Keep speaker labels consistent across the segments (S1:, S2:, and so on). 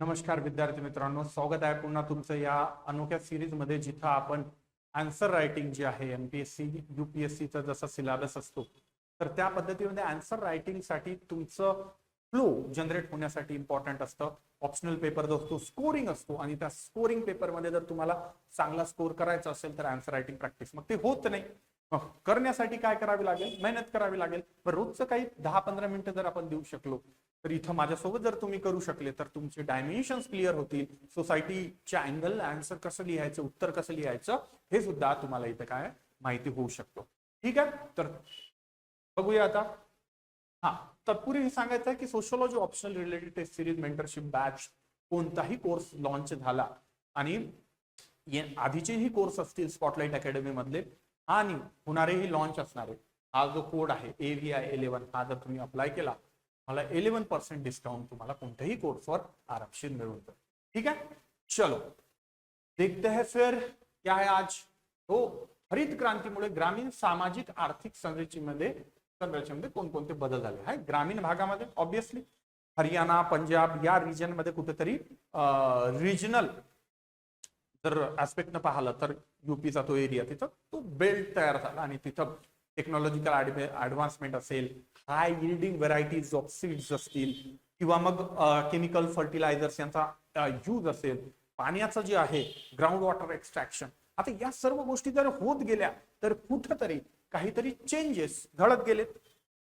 S1: नमस्कार विद्यार्थी मित्रांनो, स्वागत आहे पुन्हा तुमचं या अनोख्या सिरीज मध्ये, जिथं आपण आन्सर रायटिंग जे आहे एमपीएससी यूपीएससी चा जसा सिलेबस असतो तर त्या पद्धतीमध्ये आन्सर रायटिंग साठी तुमचं फ्लो जनरेट होण्यासाठी इम्पॉर्टंट असतं. ऑप्शनल पेपर जो असतो स्कोरिंग असतो आणि त्या स्कोरिंग पेपर मध्ये जर तुम्हाला चांगला स्कोर करायचा असेल तर आन्सर रायटिंग प्रॅक्टिस मग ते होत नाही. करण्यासाठी काय करावी लागेल? मेहनत करावी लागेल. रोजचं काही 10-15 मिनिटं जर आपण देऊ शकलो तर इथं माझ्यासोबत जर तुम्ही करू शकले तर तुमचे डायमेन्शन्स क्लिअर होतील. सोसायटीच्या अँगल आन्सर कसं लिहायचं, उत्तर कसं लिहायचं हे सुद्धा तुम्हाला इथं काय माहिती होऊ शकतो. ठीक आहे, तर बघूया आता. हा, तत्पूर्वी हे सांगायचं आहे की sociology optional related test series mentorship batch कोणताही कोर्स लॉन्च झाला आणि आधीचेही कोर्स असतील स्पॉटलाइट अकॅडमी मधले आणि होणारेही लॉन्च असणारे, हा जो कोड आहे AVI11 हा जर तुम्ही अप्लाय केला मला 11% डिस्काउंट तुम्हाला कोणत्याही कोर्सवर आरक्षित मिळून जाईल. ठीक है, चलो देखते हैं फिर क्या है आज. तो हरित क्रांतीमुळे ग्रामीण सामाजिक आर्थिक संरचनेमध्ये कोणकोणते बदल झाले आहे. ग्रामीण भागामध्ये ऑब्विसली हरियाणा पंजाब या रिजन मध्ये कुठेतरी रिजनल जर ऍस्पेक्ट न पाहिलं तर यूपीचा तो एरिया, तिथं तो बेल्ट तयार झाला आणि तिथं टेक्नॉलॉजिकल ऍडव्हान्समेंट असेल, हाय यील्डिंग व्हरायटीज ऑफ सीड्स असतील किंवा मग केमिकल फर्टिलायझर्स यांचा यूज असेल, पाण्याचं जे आहे ग्राउंड वॉटर एक्स्ट्रॅक्शन, आता या सर्व गोष्टी जर होत गेल्या तर कुठंतरी काहीतरी चेंजेस घडत गेलेत,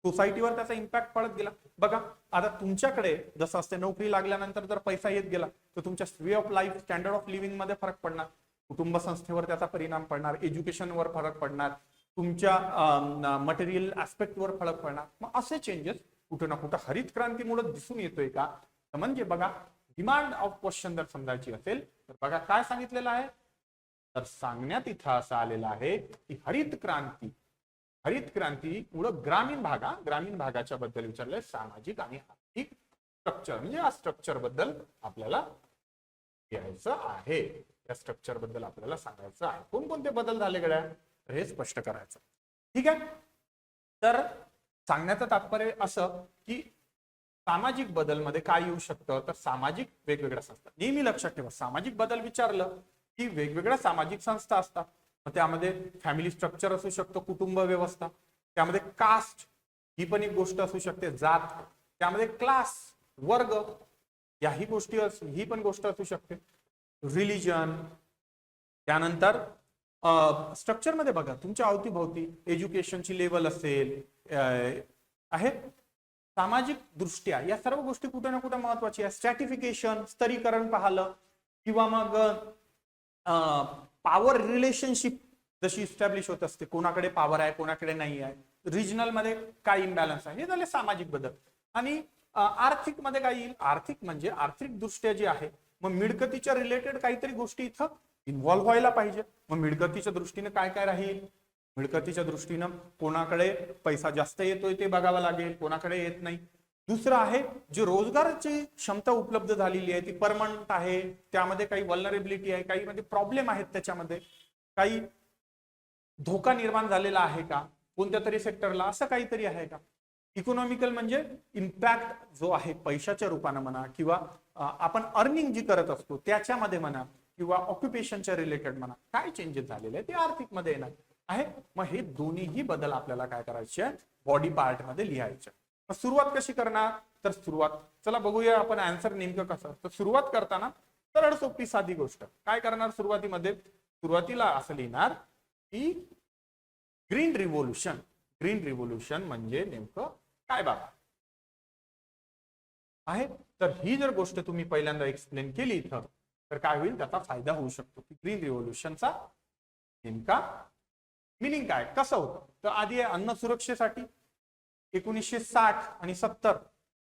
S1: सोसायटीवर त्याचा इम्पॅक्ट पडत गेला. बघा आता तुमच्याकडे जसं असते नोकरी लागल्यानंतर जर पैसा येत गेला तर तुमच्या way of life, standard of living मध्ये फरक पडणार, कुटुंब संस्थेवर त्याचा परिणाम पडणार, एज्युकेशनवर फरक पडणार, तुमच्या मटेरियल ऍस्पेक्टवर फरक पडणार. मग असे चेंजेस कुठे ना कुठे हरित क्रांतीमुळे दिसून येतोय का? तर म्हणजे बघा, डिमांड ऑफ क्वेश्चन जर समजायची असेल तर बघा काय सांगितलेलं आहे. तर सांगण्यात इथं असं आलेलं आहे की हरित क्रांतीमुळे ग्रामीण भागाच्या बद्दल विचारलंय, सामाजिक आणि आर्थिक स्ट्रक्चर, म्हणजे या स्ट्रक्चर बद्दल आपल्याला घ्यायचं आहे, या स्ट्रक्चर बद्दल आपल्याला सांगायचं आहे. कोणकोणते बदल झाले गड्या हे स्पष्ट करायचं. ठीक आहे, तर सांगण्याचं तात्पर्य असं की सामाजिक बदल मध्ये काय येऊ शकतं, तर सामाजिक वेगवेगळ्या संस्था. नेहमी लक्षात ठेवा, सामाजिक बदल विचारलं की वेगवेगळ्या सामाजिक संस्था असतात. त्यामध्ये फॅमिली स्ट्रक्चर असू शकतो, कुटुंब व्यवस्था, त्यामध्ये कास्ट ही पण एक गोष्ट असू शकते, जात, त्यामध्ये क्लास वर्ग याही गोष्टी ही पण गोष्ट असू शकते, रिलिजन. त्यानंतर स्ट्रक्चर मध्ये बघा तुमच्या अवतीभोवती एज्युकेशनची लेवल असेल आहे, सामाजिक दृष्ट्या या सर्व गोष्टी कुठे ना कुठे महत्वाची आहे. स्ट्रॅटिफिकेशन, स्तरीकरण पाहिलं किंवा मग पॉवर रिलेशनशिप जशी इस्टॅब्लिश होत असते, कोणाकडे पॉवर आहे कोणाकडे नाही आहे, रिजनल मध्ये काय इम्बॅलन्स आहे, हे झाले सामाजिक बदल. आणि आर्थिक मध्ये काय येईल? आर्थिक म्हणजे आर्थिक दृष्ट्या जे आहे, मग मिळकतीच्या रिलेटेड काहीतरी गोष्टी इथं इन्व्हॉल्व्ह व्हायला पाहिजे. मग मिळकतीच्या दृष्टीने काय काय राहील? मिळकतीच्या दृष्टीनं कोणाकडे पैसा जास्त येतोय ते बघावं लागेल, कोणाकडे येत नाही. दुसरं आहे जे रोजगाराची क्षमता उपलब्ध झालेली आहे ती परमनंट आहे, त्यामध्ये काही वल्नरेबिलिटी आहे, काही म्हणजे प्रॉब्लेम आहेत, त्याच्यामध्ये काही धोका निर्माण झालेला आहे का कोणत्या तरी सेक्टरला, असं काहीतरी आहे का. इकॉनॉमिकल म्हणजे इम्पॅक्ट जो आहे पैशाच्या रूपाने म्हणा किंवा आपण अर्निंग जी करत असतो त्याच्यामध्ये म्हणा किंवा ऑक्युपेशनच्या रिलेटेड म्हणा, काय चेंजेस झालेले आहे ते आर्थिक मध्ये येणार आहे. मग हे दोन्हीही बदल आपल्याला काय करायचे, बॉडी पार्ट मध्ये लिहायचे. मग सुरुवात कशी करणार? तर सुरुवात चला बघूया आपण आन्सर नेमकं कसं. तर सुरुवात करताना सरळ सोपी साधी गोष्ट काय करणार, सुरुवातीला असं लिहिणार की ग्रीन रिव्होल्यूशन म्हणजे नेमकं काय बाबा आहे. तर ही जर गोष्ट तुम्ही पहिल्यांदा एक्सप्लेन केली इथं तर काय होईल, त्याचा फायदा होऊ शकतो की ग्रीन रिव्होल्यूशनचा नेमका मिनिंग काय, कसं होतं. तर आधी आहे अन्न सुरक्षेसाठी 1960 आणि 70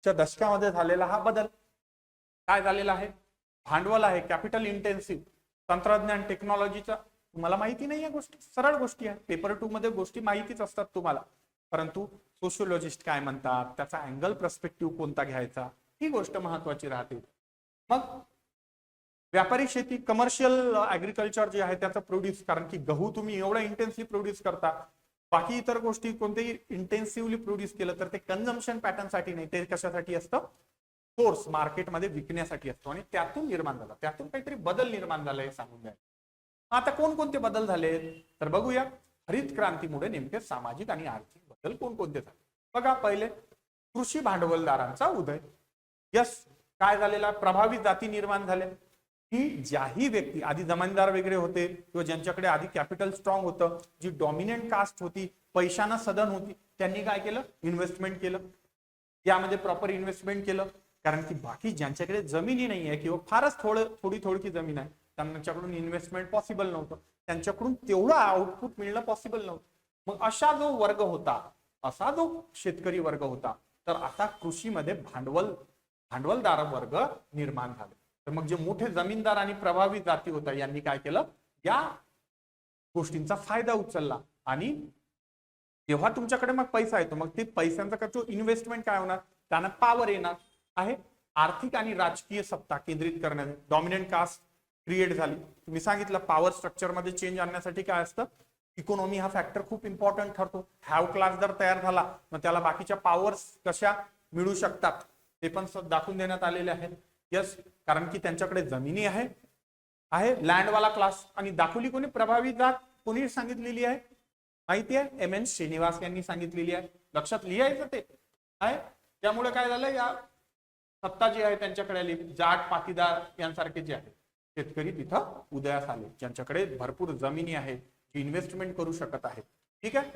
S1: च्या दशकामध्ये झालेला हा बदल. काय झालेला आहे? भांडवल आहे, कॅपिटल इंटेन्सिव्ह, तंत्रज्ञान टेक्नॉलॉजीचा तुम्हाला माहिती नाही या गोष्टी, सरळ गोष्टी आहेत, पेपर 2 मध्ये गोष्टी माहितीच असतात तुम्हाला, परंतु सोशियोलॉजिस्ट काय म्हणतात, त्याचा अँगल पर्स्पेक्टिव्ह कोणता घ्यायचा, ही गोष्ट महत्वाची राहते. मग व्यापारी शेती, कमर्शियल ऍग्रिकल्चर जे आहे त्याचा प्रोड्यूस, कारण की गहू तुम्ही एवढा इंटेन्सिव्ह प्रोड्यूस करता, बाकी इतर गोष्टी कोणतेही इंटेन्सिव्हली प्रोड्यूस केलं तर ते कन्झम्पशन पॅटर्न साठी नाही, ते कशासाठी असतं, सोर्स मार्केटमध्ये विकण्यासाठी असतो आणि त्यातून निर्माण झाला, त्यातून काहीतरी बदल निर्माण झाला हे सांगून द्या. आता कोणकोणते बदल झाले तर बघूया. हरित क्रांतीमुळे नेमके सामाजिक आणि आर्थिक बदल कोणकोणते झाले. बघा, पहिले कृषी भांडवलदारांचा उदय. यस, काय झालेला, प्रभावित जाती निर्माण झाल्या की ज्याही व्यक्ती आधी जमीनदार वगैरे होते किंवा ज्यांच्याकडे आधी कॅपिटल स्ट्रॉंग होतं, जी डॉमिनंट कास्ट होती, पैशाना सदन होती, त्यांनी काय केलं, इन्व्हेस्टमेंट केलं. यामध्ये प्रॉपर इन्व्हेस्टमेंट केलं, कारण की बाकी ज्यांच्याकडे जमिनी नाही आहे किंवा फारच थोडी जमीन आहे त्यांच्याकडून इन्व्हेस्टमेंट पॉसिबल नव्हतं, त्यांच्याकडून तेवढं आउटपुट मिळणं पॉसिबल नव्हतं. मग असा जो वर्ग होता, असा जो शेतकरी वर्ग होता, तर आता कृषीमध्ये भांडवलदार वर्ग निर्माण झाले. तर मग जे मोठे जमीनदार आणि प्रभावित जाती होता यांनी काय केलं, या गोष्टींचा फायदा उचलला. आणि जेव्हा तुमच्याकडे मग पैसा येतो, मग ते पैशांचा खर्च इन्व्हेस्टमेंट काय होणार, त्यांना पॉवर येणार आहे. आर्थिक आणि राजकीय सत्ता केंद्रित करण्यात डॉमिनंट कास्ट क्रिएट झाली. तुम्ही सांगितलं पॉवर स्ट्रक्चर मध्ये चेंज आणण्यासाठी काय असतं, इकॉनॉमी हा फॅक्टर खूप इम्पॉर्टंट ठरतो. हॅव क्लास जर तयार झाला मग त्याला बाकीच्या पॉवर्स कशा मिळू शकतात ते पण दाखवून देण्यात आलेले आहेत. यस, कारण की त्यांच्याकडे जमिनी आहे लँडवाला क्लास. आणि दाखवली कोणी, प्रभावित जात कोणी सांगितलेली आहे माहिती आहे, एम एन श्रीनिवास यांनी सांगितलेली आहे. लक्षात लिहायचं ते आहे. त्यामुळे काय झालं, या सत्ता जी आहे त्यांच्याकडे आली, जाट पाटीदार यांसारखे जे आहेत शेतकरी तिथं उदयास आले, ज्यांच्याकडे भरपूर जमिनी आहे, जी इन्व्हेस्टमेंट करू शकत आहेत. ठीक आहे.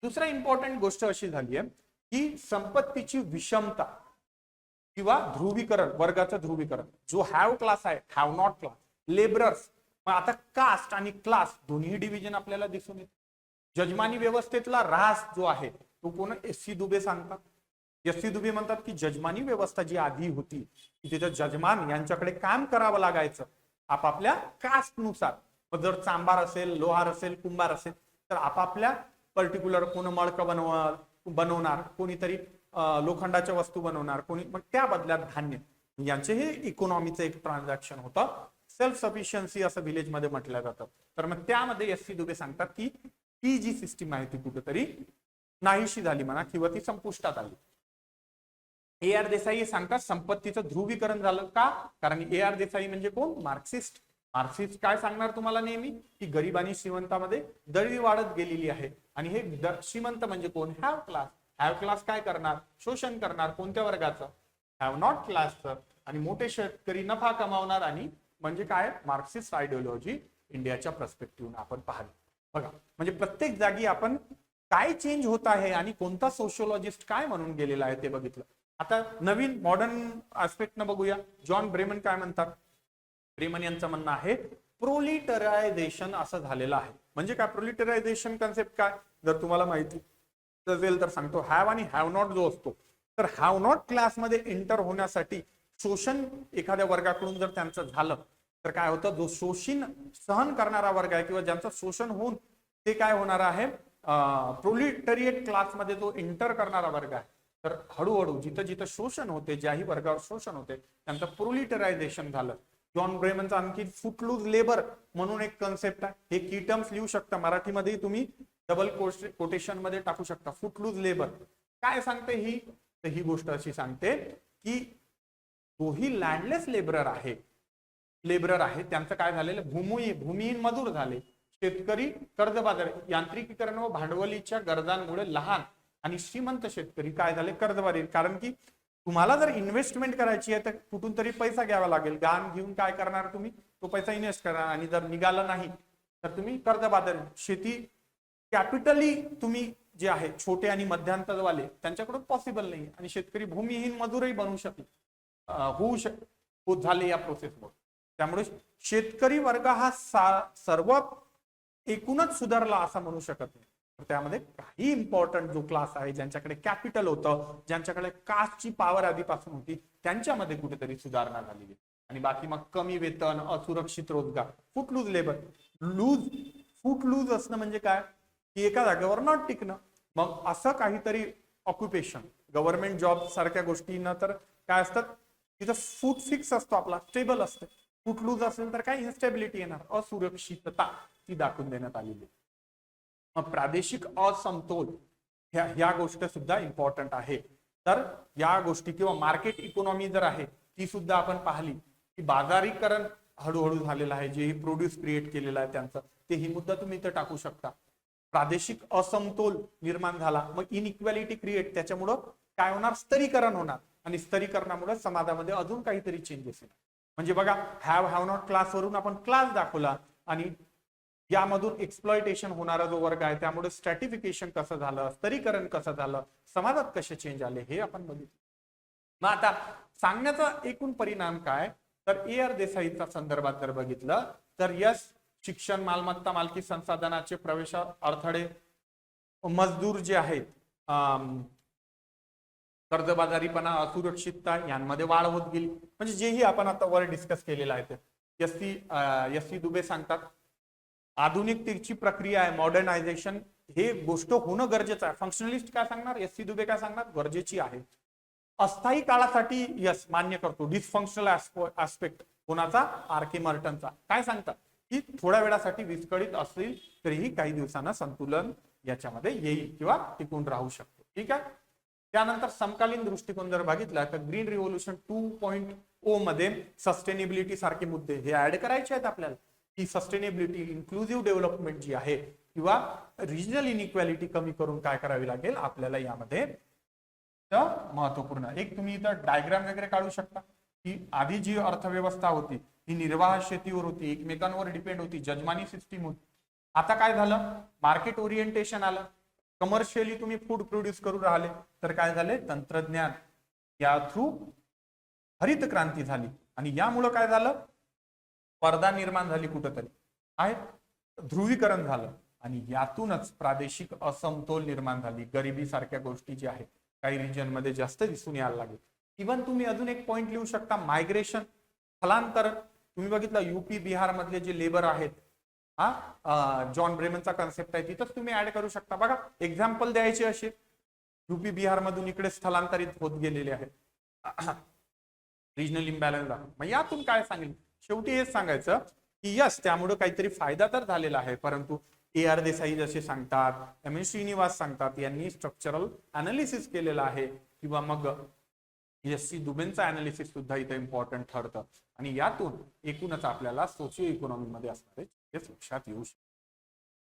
S1: दुसरा इम्पॉर्टंट गोष्ट अशी झाली आहे की संपत्तीची विषमता किंवा ध्रुवीकरण, वर्गाचं ध्रुवीकरण. जो हॅव क्लास आहे, हॅव नॉट क्लास, लेबरर्स. मग आता कास्ट आणि क्लास दोन्ही डिव्हिजन आपल्याला दिसून येते. जजमानी व्यवस्थेतला ऱ्हास जो आहे तो कोण, एस.सी. दुबे सांगतात. एस.सी. दुबे म्हणतात की जजमानी व्यवस्था जी आधी होती की तिथे जजमान यांच्याकडे काम करावं लागायचं आपापल्या कास्टनुसार. जर चांभार असेल, लोहार असेल, कुंभार असेल तर आपापल्या पर्टिक्युलर कोण मडकं बनवणार, कोणीतरी लोखंडाच्या वस्तू बनवणार, कोणी मग त्या बदल्यात धान्य. यांचे हे इकॉनॉमीचं एक ट्रान्झॅक्शन होतं. सेल्फ सफिशियन्सी असं विलेज मध्ये म्हटलं जातं. तर मग त्यामध्ये एस.सी. दुबे सांगतात की ही जी सिस्टीम आहे ती कुठेतरी नाहीशी झाली म्हणा किंवा ती संपुष्टात आली. ए आर देसाई हे सांगतात संपत्तीचं ध्रुवीकरण झालं का, कारण ए आर देसाई म्हणजे कोण, मार्क्सिस्ट. मार्क्सिस्ट काय सांगणार तुम्हाला नेहमी की गरीब आणि श्रीमंतामध्ये दळी वाढत गेलेली आहे. आणि हे श्रीमंत म्हणजे कोण, हॅव क्लास. हॅव क्लास काय करणार, शोषण करणार, कोणत्या वर्गाचं, हॅव नॉट क्लासचं. आणि मोठे शेतकरी नफा कमावणार. आणि म्हणजे काय, मार्क्सिस्ट आयडिओलॉजी इंडियाच्या पर्स्पेक्टिव्हने आपण पाहिली. बघा, म्हणजे प्रत्येक जागी आपण काय चेंज होत आहे आणि कोणता सोशिओलॉजिस्ट काय म्हणून गेलेला आहे ते बघितलं. आता नवीन मॉडर्न ऍस्पेक्टनं बघूया. जॉन ब्रेमन काय म्हणतात. ब्रेमन यांचं म्हणणं आहे प्रोलिटरायझेशन असं झालेलं आहे. म्हणजे काय प्रोलिटरायझेशन कन्सेप्ट काय, जर तुम्हाला माहिती असेल तर सांगतो. हॅव आणि हॅव नॉट जो असतो, तर हॅव नॉट क्लासमध्ये एंटर होण्यासाठी शोषण एखाद्या वर्गाकडून जर त्यांचं झालं तर काय होतं, जो शोषण सहन करणारा वर्ग आहे किंवा ज्यांचं शोषण होऊन ते काय होणार आहे, प्रोलिटरिएट क्लासमध्ये जो एंटर करणारा वर्ग आहे, तर हळूहळू जिथं जिथं शोषण होते, ज्याही वर्गावर शोषण होते त्यांचं प्रोलिटरायझेशन झालं. जॉन ब्रेमनचा आणखी फुटलूज लेबर म्हणून एक कन्सेप्ट आहे. हे की टर्म्स लिहू शकता मराठीमध्ये, तुम्ही डबल कोटेशन मध्ये टाकू शकता. फुटलूज लेबर काय सांगते ही, तर ही गोष्ट अशी सांगते की तोही लँडलेस लेबरर आहे त्यांचं काय झालेलं, भूमिहीन मजूर झाले. शेतकरी कर्जबाजारी, यांत्रिकीकरण व भांडवलीच्या गरजांमुळे लहान आणि श्रीमंत शेतकरी काय झाले, कर्जबाजारी. कारण की तुम्हाला जर इन्व्हेस्टमेंट करायची आहे तर कुठून तरी पैसा घ्यावा लागेल. गाण घेऊन काय करणार तुम्ही, तो पैसा इन्व्हेस्ट करणार. आणि जर निघाला नाही तर तुम्ही कर्जबाजारी. शेती कॅपिटली तुम्ही जे आहे छोटे आणि मध्यंतरवाले त्यांच्याकडून पॉसिबल नाही. आणि शेतकरी भूमिहीन मजूरही बनवू होत झाले या प्रोसेसमुळे. त्यामुळे शेतकरी वर्ग हा सर्व एकूणच सुधारला असं म्हणू शकत नाही. तर त्यामध्ये काही इम्पॉर्टंट जो क्लास आहे, ज्यांच्याकडे कॅपिटल होतं, ज्यांच्याकडे कास्टची पॉवर आधीपासून होती, त्यांच्यामध्ये कुठेतरी सुधारणा झालेली आहे. आणि बाकी मग कमी वेतन, असुरक्षित रोजगार, फुटलूज लेबर. फुटलूज असणं म्हणजे काय, की एका जागेवर न टिकणं. मग असं काहीतरी ऑक्युपेशन, गव्हर्नमेंट जॉब सारख्या गोष्टींना तर काय असतात, तिथं फूट फिक्स असतो आपला, स्टेबल असते. फुटलूज असेल तर काय इन्स्टेबिलिटी येणार, असुरक्षितता ती दाखवून देण्यात आलेली. मग प्रादेशिक असमतोल ह्या गोष्ट सुद्धा इम्पॉर्टंट आहे. तर या गोष्टी किंवा मार्केट इकॉनॉमी जर आहे ती सुद्धा आपण पाहिली की बाजारीकरण हळूहळू झालेलं आहे, जे प्रोड्यूस क्रिएट केलेलं आहे त्यांचं, तेही मुद्दा तुम्ही इथे टाकू शकता. प्रादेशिक असमतोल निर्माण झाला, मग इनइक्वॅलिटी क्रिएट, त्याच्यामुळं काय होणार, स्तरीकरण होणार, आणि स्तरीकरणामुळे समाजामध्ये अजून काहीतरी चेंजेस येणार. म्हणजे बघा, हॅव नॉट क्लास वरून आपण क्लास दाखवला, आणि यामधून एक्सप्लॉयटेशन होणारा जो वर्ग आहे त्यामुळे स्ट्रॅटिफिकेशन कसं झालं, स्तरीकरण कसं झालं, समाजात कसे चेंज आले हे आपण बघितलं. मग आता सांगण्याचा एकूण परिणाम काय, तर ए आर देसाईच्या संदर्भात जर बघितलं तर यश, शिक्षण, मालमत्ता, मालकी, संसाधनाचे प्रवेश अडथळे, मजदूर जे आहेत, कर्जबाजारीपणा, असुरक्षितता यांमध्ये वाढ होत गेली. म्हणजे जेही आपण आता वर डिस्कस केलेलं आहे ते एस सी दुबे सांगतात आधुनिकतेची प्रक्रिया आहे, मॉडर्नायझेशन, हे गोष्ट होणं गरजेचं आहे. फंक्शनलिस्ट काय सांगणार, एस सी दुबे काय सांगणार, गरजेची आहे. अस्थायी काळासाठी यस मान्य करतो. डिसफंक्शनल ऍस्पेक्ट कोणाचा, आर के मर्टनचा, काय सांगतात की थोड्या वेळासाठी विस्कळीत असतील तरीही काही दिवसांना संतुलन याच्यामध्ये येईल किंवा टिकून राहू शकतो. ठीक आहे. त्यानंतर समकालीन दृष्टिकोन जर बघितला तर ग्रीन रिव्होल्यूशन 2.0 मध्ये सस्टेनेबिलिटी सारखे मुद्दे हे ऍड करायचे आहेत आपल्याला, की सस्टेनेबिलिटी, इन्क्लुझिव्ह डेव्हलपमेंट जी आहे किंवा रिजनल इनइक्वॅलिटी कमी करून काय करावी लागेल आपल्याला यामध्ये महत्वपूर्ण. एक तुम्ही इथं डायग्राम वगैरे काढू शकता की आधी जी अर्थव्यवस्था होती ही निर्वाह शेतीवर होती, एकमेकांवर डिपेंड होती, जजमानी सिस्टीम होती. आता काय झालं, मार्केट ओरिएंटेशन आलं, कमर्शियली तुम्ही फूड प्रोड्यूस करू राहिले, तर काय झाले, तंत्रज्ञान या थ्रू हरित क्रांती झाली, आणि यामुळं काय झालं, स्पर्धा निर्माण झाली कुठंतरी आहे, ध्रुवीकरण झालं, आणि यातूनच प्रादेशिक असमतोल निर्माण झाली. गरिबी सारख्या गोष्टी ज्या आहेत काही रिजन मध्ये जास्त दिसून यायला लागेल. इव्हन तुम्ही अजून एक पॉइंट लिहू शकता, मायग्रेशन, स्थलांतरण. तुम्ही बघितलं युपी बिहार मधले जे लेबर आहेत, जॉन ब्रेमनचा कन्सेप्ट आहे, तिथंच तुम्ही ऍड करू शकता. बघा, एक्झाम्पल द्यायचे असे, युपी बिहार मधून इकडे स्थलांतरित होत गेलेले आहेत, रिजनल इम्बॅलन्स. मग यातून काय सांगेल, शेवटी हेच सांगायचं की यस त्यामुळे काहीतरी फायदा तर झालेला आहे, परंतु ए आर देसाई जसे सांगतात, एम एस श्रीनिवास सांगतात, यांनी स्ट्रक्चरल अनालिसिस केलेलं आहे, किंवा मग एस सी दुबेंचा अनालिसिस सुद्धा इथं इम्पॉर्टंट ठरतं, आणि यातून एकूणच आपल्याला सोशिओ इकॉनॉमी मध्ये असणारे चेंजेस लक्षात येऊ शकतात.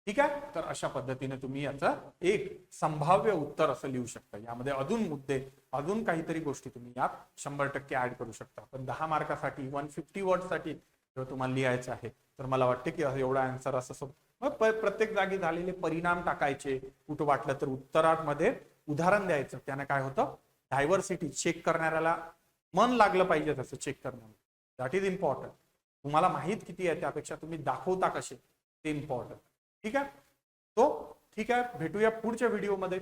S1: ठीक आहे. तर अशा पद्धतीने तुम्ही याचं एक संभाव्य उत्तर असं लिहू शकता. यामध्ये अजून मुद्दे, अजून काहीतरी गोष्टी तुम्ही यात 100% ऍड करू शकता. पण 10 मार्कासाठी 150 वर्डसाठी जर तुम्हाला लिहायचं आहे तर मला वाटतं की एवढा आन्सर असं प्रत्येक जागी झालेले परिणाम टाकायचे, कुठं वाटलं तर उत्तरामध्ये उदाहरण द्यायचं. त्याने काय होतं, डायव्हर्सिटी चेक करणाऱ्याला मन लागलं पाहिजे तसं चेक करणं, दॅट इज इम्पॉर्टंट. तुम्हाला माहित किती आहे त्यापेक्षा तुम्ही दाखवता कसे ते इम्पॉर्टंट. ठीक आहे. तो ठीक आहे, भेटूया पुढच्या व्हिडिओमध्ये.